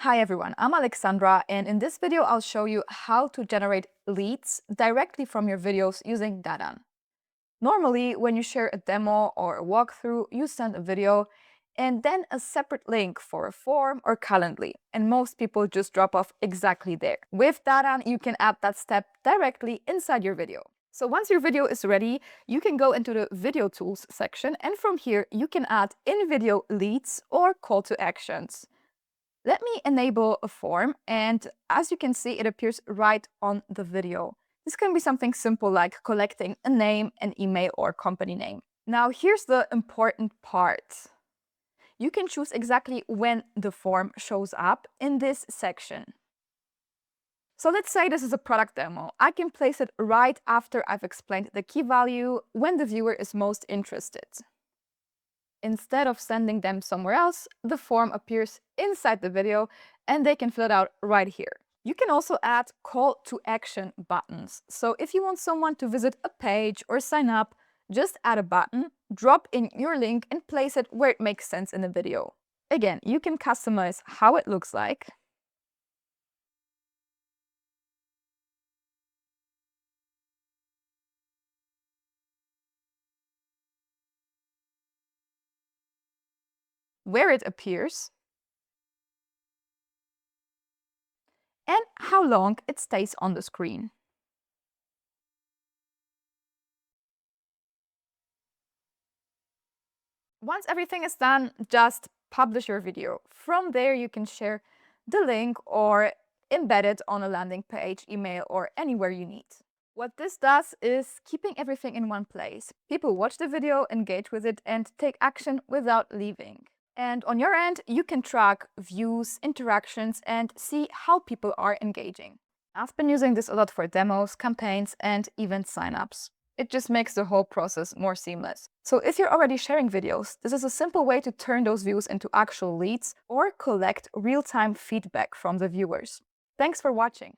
Hi everyone, I'm Alexandra, and in this video I'll show you how to generate leads directly from your videos using Dadan. Normally, when you share a demo or a walkthrough, you send a video and then a separate link for a form or Calendly, and most people just drop off exactly there. With Dadan, you can add that step directly inside your video. So once your video is ready, you can go into the Video Tools section, and from here you can add in-video leads or call to actions. Let me enable a form, and as you can see, it appears right on the video. This can be something simple like collecting a name, an email, or company name. Now, here's the important part. You can choose exactly when the form shows up in this section. So let's say this is a product demo. I can place it right after I've explained the key value when the viewer is most interested. Instead of sending them somewhere else, the form appears inside the video and they can fill it out right here. You can also add call to action buttons. So if you want someone to visit a page or sign up, just add a button, drop in your link and place it where it makes sense in the video. Again, you can customize how it looks like. Where it appears, and how long it stays on the screen. Once everything is done, just publish your video. From there, you can share the link or embed it on a landing page, email, or anywhere you need. What this does is keeping everything in one place. People watch the video, engage with it, and take action without leaving. And on your end, you can track views, interactions, and see how people are engaging. I've been using this a lot for demos, campaigns, and event signups. It just makes the whole process more seamless. So if you're already sharing videos, this is a simple way to turn those views into actual leads or collect real-time feedback from the viewers. Thanks for watching.